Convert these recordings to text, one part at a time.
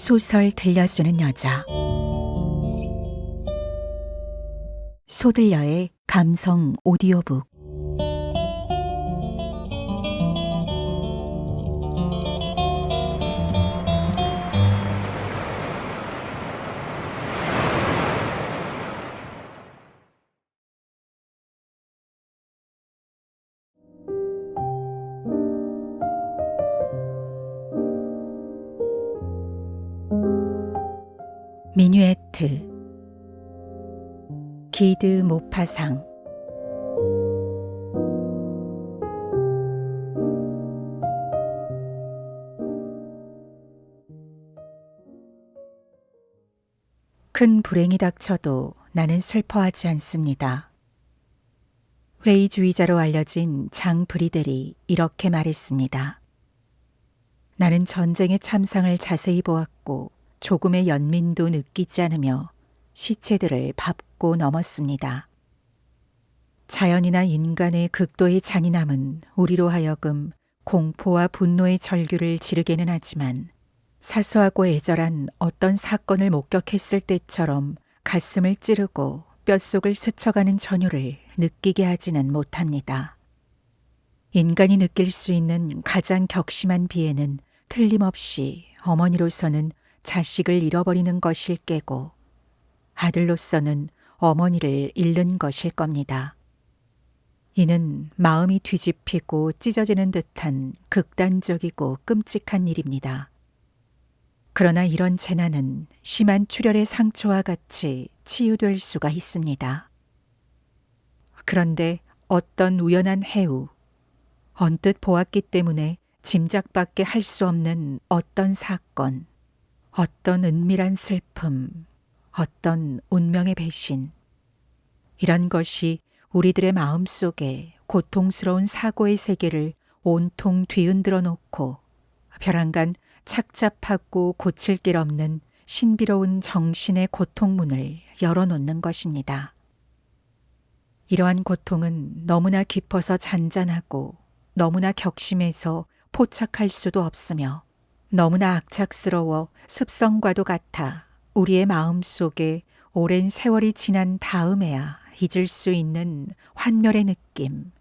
소설 들려주는 여자. 소들려의 감성 오디오북. 미뉴에트. 기드 모파상. 큰 불행이 닥쳐도 나는 슬퍼하지 않습니다. 회의주의자로 알려진 장 브리델이 이렇게 말했습니다. 나는 전쟁의 참상을 자세히 보았고 조금의 연민도 느끼지 않으며 시체들을 밟고 넘었습니다. 자연이나 인간의 극도의 잔인함은 우리로 하여금 공포와 분노의 절규를 지르게는 하지만 사소하고 애절한 어떤 사건을 목격했을 때처럼 가슴을 찌르고 뼛속을 스쳐가는 전율을 느끼게 하지는 못합니다. 인간이 느낄 수 있는 가장 격심한 비애는 틀림없이 어머니로서는 자식을 잃어버리는 것일 게고 아들로서는 어머니를 잃는 것일 겁니다. 이는 마음이 뒤집히고 찢어지는 듯한 극단적이고 끔찍한 일입니다. 그러나 이런 재난은 심한 출혈의 상처와 같이 치유될 수가 있습니다. 그런데 어떤 우연한 해우, 언뜻 보았기 때문에 짐작밖에 할 수 없는 어떤 사건, 어떤 은밀한 슬픔, 어떤 운명의 배신, 이런 것이 우리들의 마음 속에 고통스러운 사고의 세계를 온통 뒤흔들어 놓고 벼랑간 착잡하고 고칠 길 없는 신비로운 정신의 고통문을 열어놓는 것입니다. 이러한 고통은 너무나 깊어서 잔잔하고 너무나 격심해서 포착할 수도 없으며 너무나 악착스러워 습성과도 같아 우리의 마음 속에 오랜 세월이 지난 다음에야 잊을 수 있는 환멸의 느낌,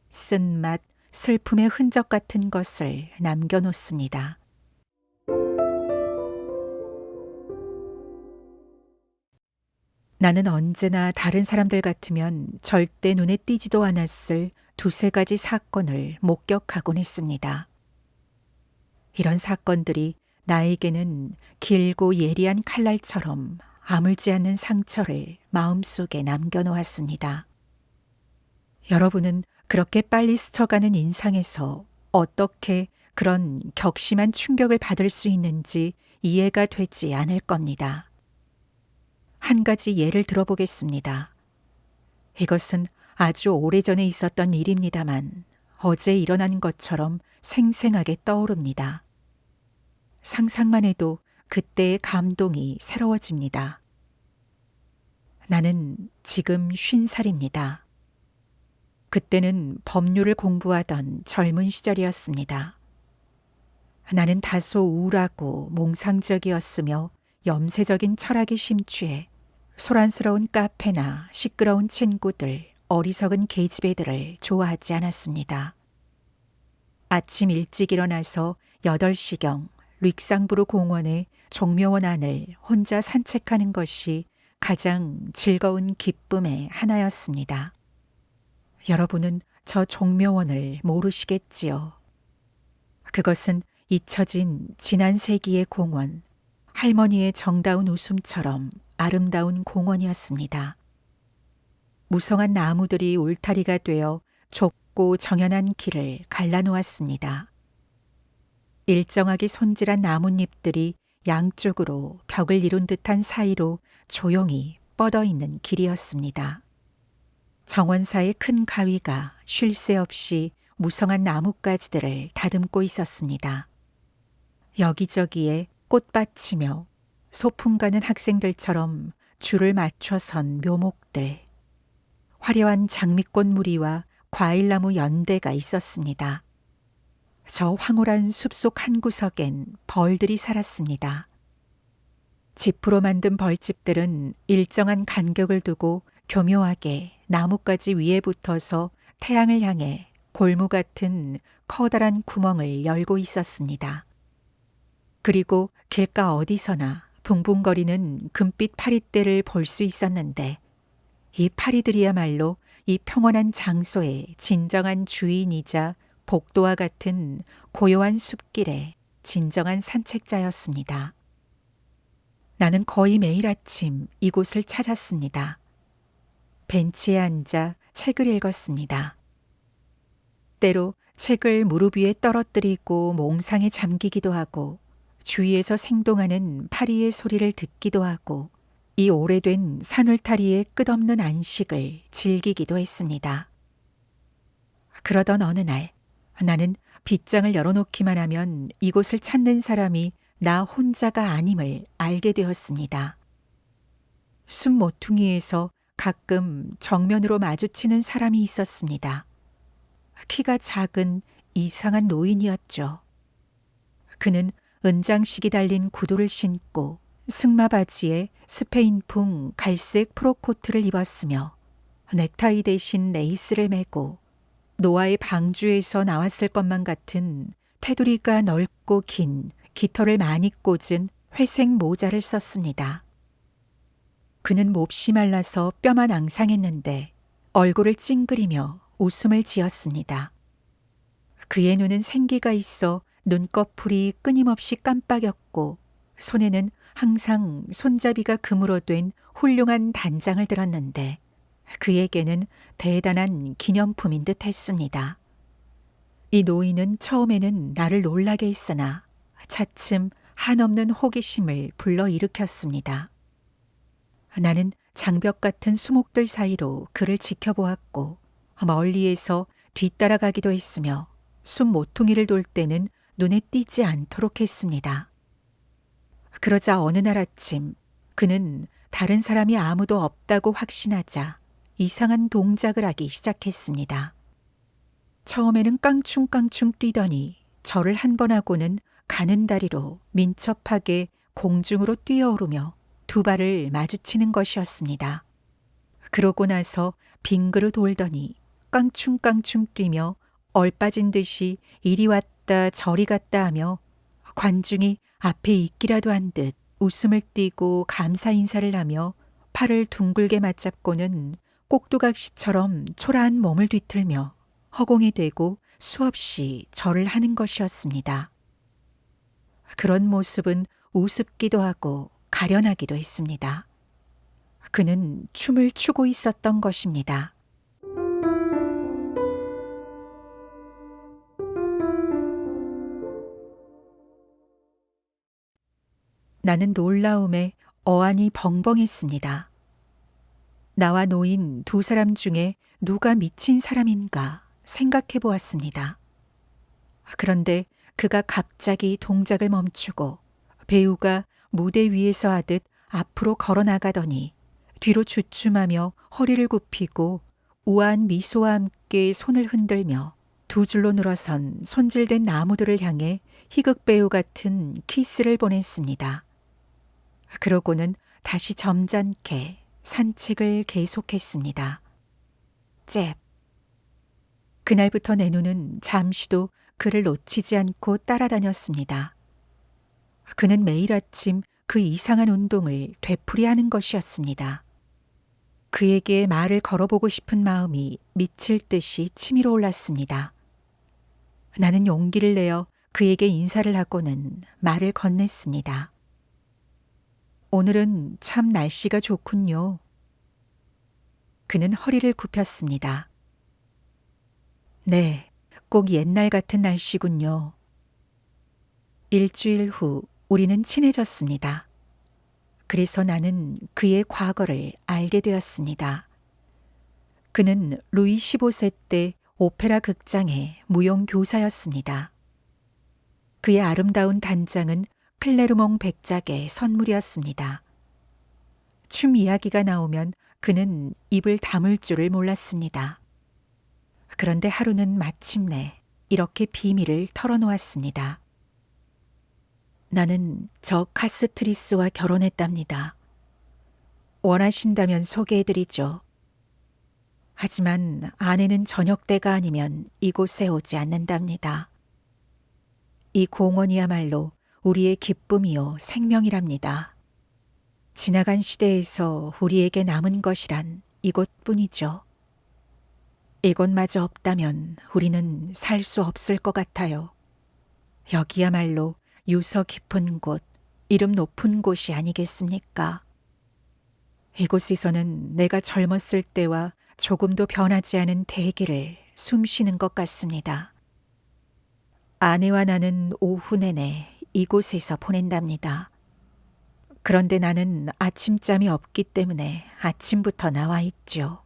쓴맛, 슬픔의 흔적 같은 것을 남겨놓습니다. 나는 언제나 다른 사람들 같으면 절대 눈에 띄지도 않았을 두세 가지 사건을 목격하곤 했습니다. 이런 사건들이 나에게는 길고 예리한 칼날처럼 아물지 않는 상처를 마음속에 남겨놓았습니다. 여러분은 그렇게 빨리 스쳐가는 인상에서 어떻게 그런 격심한 충격을 받을 수 있는지 이해가 되지 않을 겁니다. 한 가지 예를 들어보겠습니다. 이것은 아주 오래전에 있었던 일입니다만 어제 일어난 것처럼 생생하게 떠오릅니다. 상상만 해도 그때의 감동이 새로워집니다. 나는 지금 50살입니다. 그때는 법률을 공부하던 젊은 시절이었습니다. 나는 다소 우울하고 몽상적이었으며 염세적인 철학에 심취해 소란스러운 카페나 시끄러운 친구들, 어리석은 계집애들을 좋아하지 않았습니다. 아침 일찍 일어나서 8시경 릭상부르 공원의 종묘원 안을 혼자 산책하는 것이 가장 즐거운 기쁨의 하나였습니다. 여러분은 저 종묘원을 모르시겠지요. 그것은 잊혀진 지난 세기의 공원, 할머니의 정다운 웃음처럼 아름다운 공원이었습니다. 무성한 나무들이 울타리가 되어 좁고 정연한 길을 갈라놓았습니다. 일정하게 손질한 나뭇잎들이 양쪽으로 벽을 이룬 듯한 사이로 조용히 뻗어 있는 길이었습니다. 정원사의 큰 가위가 쉴 새 없이 무성한 나뭇가지들을 다듬고 있었습니다. 여기저기에 꽃받치며 소풍 가는 학생들처럼 줄을 맞춰 선 묘목들, 화려한 장미꽃 무리와 과일나무 연대가 있었습니다. 저 황홀한 숲속 한 구석엔 벌들이 살았습니다. 지프로 만든 벌집들은 일정한 간격을 두고 교묘하게 나뭇가지 위에 붙어서 태양을 향해 골무 같은 커다란 구멍을 열고 있었습니다. 그리고 길가 어디서나 붕붕거리는 금빛 파리떼를 볼 수 있었는데 이 파리들이야말로 이 평온한 장소의 진정한 주인이자 복도와 같은 고요한 숲길의 진정한 산책자였습니다. 나는 거의 매일 아침 이곳을 찾았습니다. 벤치에 앉아 책을 읽었습니다. 때로 책을 무릎 위에 떨어뜨리고 몽상에 잠기기도 하고 주위에서 생동하는 파리의 소리를 듣기도 하고 이 오래된 산울타리의 끝없는 안식을 즐기기도 했습니다. 그러던 어느 날 나는 빗장을 열어놓기만 하면 이곳을 찾는 사람이 나 혼자가 아님을 알게 되었습니다. 숲 모퉁이에서 가끔 정면으로 마주치는 사람이 있었습니다. 키가 작은 이상한 노인이었죠. 그는 은장식이 달린 구두를 신고 승마 바지에 스페인풍 갈색 프로코트를 입었으며 넥타이 대신 레이스를 메고 노아의 방주에서 나왔을 것만 같은 테두리가 넓고 긴 깃털을 많이 꽂은 회색 모자를 썼습니다. 그는 몹시 말라서 뼈만 앙상했는데 얼굴을 찡그리며 웃음을 지었습니다. 그의 눈은 생기가 있어 눈꺼풀이 끊임없이 깜빡였고 손에는 항상 손잡이가 금으로 된 훌륭한 단장을 들었는데 그에게는 대단한 기념품인 듯 했습니다. 이 노인은 처음에는 나를 놀라게 했으나 차츰 한없는 호기심을 불러일으켰습니다. 나는 장벽 같은 수목들 사이로 그를 지켜보았고 멀리에서 뒤따라가기도 했으며 숲 모퉁이를 돌 때는 눈에 띄지 않도록 했습니다. 그러자 어느 날 아침 그는 다른 사람이 아무도 없다고 확신하자 이상한 동작을 하기 시작했습니다. 처음에는 깡충깡충 뛰더니 절을 한 번 하고는 가는 다리로 민첩하게 공중으로 뛰어오르며 두 발을 마주치는 것이었습니다. 그러고 나서 빙그르 돌더니 깡충깡충 뛰며 얼빠진 듯이 이리 왔다 저리 갔다 하며 관중이 앞에 있기라도 한 듯 웃음을 띠고 감사 인사를 하며 팔을 둥글게 맞잡고는 꼭두각시처럼 초라한 몸을 뒤틀며 허공에 대고 수없이 절을 하는 것이었습니다. 그런 모습은 우습기도 하고 가련하기도 했습니다. 그는 춤을 추고 있었던 것입니다. 나는 놀라움에 어안이 벙벙했습니다. 나와 노인 두 사람 중에 누가 미친 사람인가 생각해 보았습니다. 그런데 그가 갑자기 동작을 멈추고 배우가 무대 위에서 하듯 앞으로 걸어 나가더니 뒤로 주춤하며 허리를 굽히고 우아한 미소와 함께 손을 흔들며 두 줄로 늘어선 손질된 나무들을 향해 희극 배우 같은 키스를 보냈습니다. 그러고는 다시 점잖게 산책을 계속했습니다. 잽. 그날부터 내 눈은 잠시도 그를 놓치지 않고 따라다녔습니다. 그는 매일 아침 그 이상한 운동을 되풀이하는 것이었습니다. 그에게 말을 걸어보고 싶은 마음이 미칠 듯이 치밀어 올랐습니다. 나는 용기를 내어 그에게 인사를 하고는 말을 건넸습니다. 오늘은 참 날씨가 좋군요. 그는 허리를 굽혔습니다. 네, 꼭 옛날 같은 날씨군요. 일주일 후 우리는 친해졌습니다. 그래서 나는 그의 과거를 알게 되었습니다. 그는 루이 15세 때 오페라 극장의 무용 교사였습니다. 그의 아름다운 단장은 클레르몽 백작의 선물이었습니다. 춤 이야기가 나오면 그는 입을 다물 줄을 몰랐습니다. 그런데 하루는 마침내 이렇게 비밀을 털어놓았습니다. 나는 저 카스트리스와 결혼했답니다. 원하신다면 소개해드리죠. 하지만 아내는 저녁 때가 아니면 이곳에 오지 않는답니다. 이 공원이야말로 우리의 기쁨이요 생명이랍니다. 지나간 시대에서 우리에게 남은 것이란 이곳뿐이죠. 이곳마저 없다면 우리는 살 수 없을 것 같아요. 여기야말로 유서 깊은 곳, 이름 높은 곳이 아니겠습니까? 이곳에서는 내가 젊었을 때와 조금도 변하지 않은 대기를 숨쉬는 것 같습니다. 아내와 나는 오후 내내 이곳에서 보낸답니다. 그런데 나는 아침잠이 없기 때문에 아침부터 나와 있죠.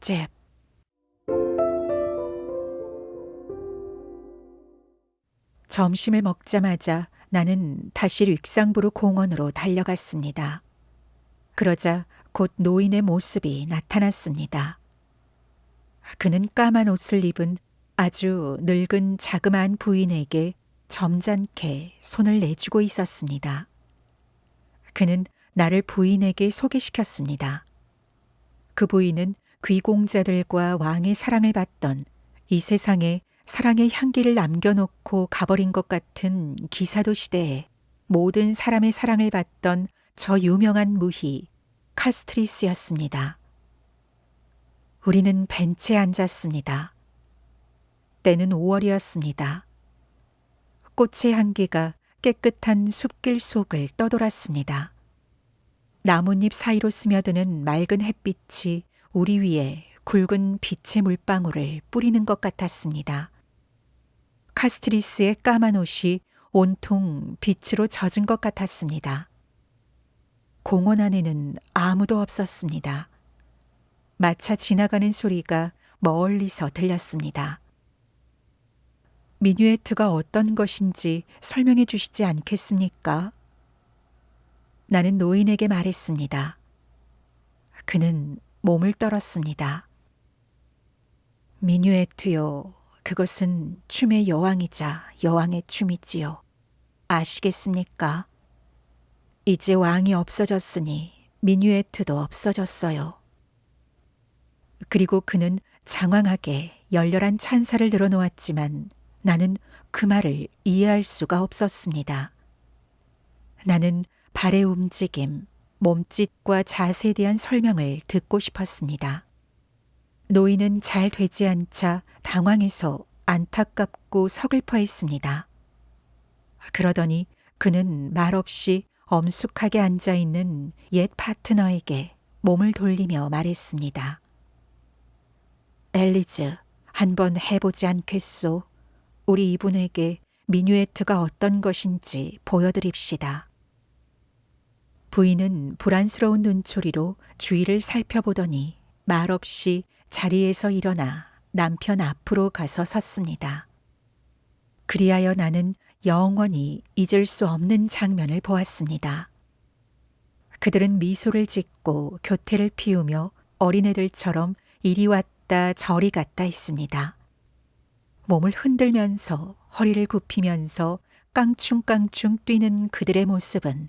잽. 점심을 먹자마자 나는 다시 릭상부르 공원으로 달려갔습니다. 그러자 곧 노인의 모습이 나타났습니다. 그는 까만 옷을 입은 아주 늙은 자그마한 부인에게 점잖게 손을 내주고 있었습니다. 그는 나를 부인에게 소개시켰습니다. 그 부인은 귀공자들과 왕의 사랑을 받던 이 세상에 사랑의 향기를 남겨놓고 가버린 것 같은 기사도 시대에 모든 사람의 사랑을 받던 저 유명한 무희 카스트리스였습니다. 우리는 벤치에 앉았습니다. 때는 5월이었습니다. 꽃의 향기가 깨끗한 숲길 속을 떠돌았습니다. 나뭇잎 사이로 스며드는 맑은 햇빛이 우리 위에 굵은 빛의 물방울을 뿌리는 것 같았습니다. 카스트리스의 까만 옷이 온통 빛으로 젖은 것 같았습니다. 공원 안에는 아무도 없었습니다. 마차 지나가는 소리가 멀리서 들렸습니다. 미뉴에트가 어떤 것인지 설명해 주시지 않겠습니까? 나는 노인에게 말했습니다. 그는 몸을 떨었습니다. 미뉴에트요. 그것은 춤의 여왕이자 여왕의 춤이지요. 아시겠습니까? 이제 왕이 없어졌으니 미뉴에트도 없어졌어요. 그리고 그는 장황하게 열렬한 찬사를 늘어놓았지만 나는 그 말을 이해할 수가 없었습니다. 나는 발의 움직임, 몸짓과 자세에 대한 설명을 듣고 싶었습니다. 노인은 잘 되지 않자 당황해서 안타깝고 서글퍼했습니다. 그러더니 그는 말없이 엄숙하게 앉아있는 옛 파트너에게 몸을 돌리며 말했습니다. 엘리즈, 한번 해보지 않겠소? 우리 이분에게 미뉴에트가 어떤 것인지 보여드립시다. 부인은 불안스러운 눈초리로 주위를 살펴보더니 말없이 자리에서 일어나 남편 앞으로 가서 섰습니다. 그리하여 나는 영원히 잊을 수 없는 장면을 보았습니다. 그들은 미소를 짓고 교태를 피우며 어린애들처럼 이리 왔다 저리 갔다 했습니다. 몸을 흔들면서 허리를 굽히면서 깡충깡충 뛰는 그들의 모습은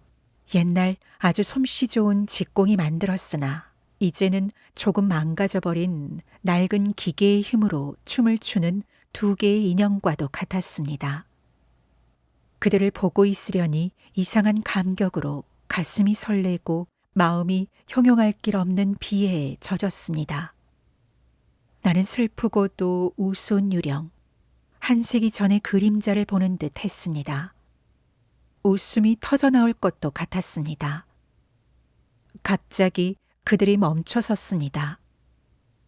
옛날 아주 솜씨 좋은 직공이 만들었으나 이제는 조금 망가져버린 낡은 기계의 힘으로 춤을 추는 두 개의 인형과도 같았습니다. 그들을 보고 있으려니 이상한 감격으로 가슴이 설레고 마음이 형용할 길 없는 비애에 젖었습니다. 나는 슬프고도 우스운 유령, 한 세기 전의 그림자를 보는 듯 했습니다. 웃음이 터져나올 것도 같았습니다. 갑자기 그들이 멈춰 섰습니다.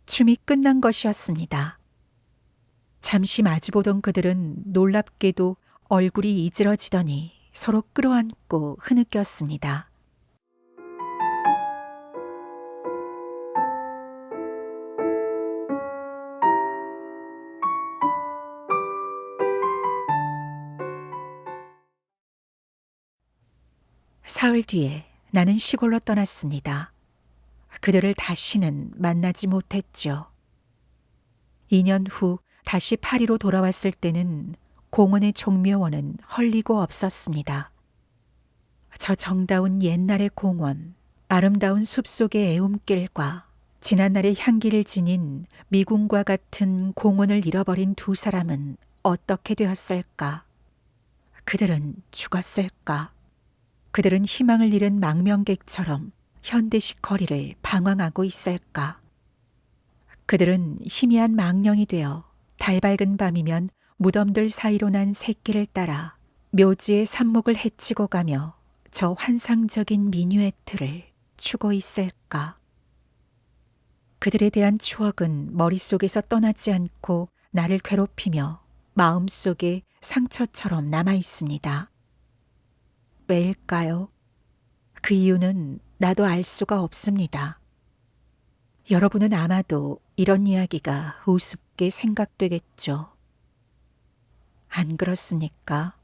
춤이 끝난 것이었습니다. 잠시 마주보던 그들은 놀랍게도 얼굴이 이질어지더니 서로 끌어안고 흐느꼈습니다. 사흘 뒤에 나는 시골로 떠났습니다. 그들을 다시는 만나지 못했죠. 2년 후 다시 파리로 돌아왔을 때는 공원의 종묘원은 헐리고 없었습니다. 저 정다운 옛날의 공원, 아름다운 숲속의 애움길과 지난날의 향기를 지닌 미궁과 같은 공원을 잃어버린 두 사람은 어떻게 되었을까? 그들은 죽었을까? 그들은 희망을 잃은 망명객처럼 현대식 거리를 방황하고 있을까? 그들은 희미한 망령이 되어 달밝은 밤이면 무덤들 사이로 난 새끼를 따라 묘지의 삽목을 헤치고 가며 저 환상적인 미뉴에트를 추고 있을까? 그들에 대한 추억은 머릿속에서 떠나지 않고 나를 괴롭히며 마음속에 상처처럼 남아 있습니다. 왜일까요? 그 이유는 나도 알 수가 없습니다. 여러분은 아마도 이런 이야기가 우습게 생각되겠죠. 안 그렇습니까?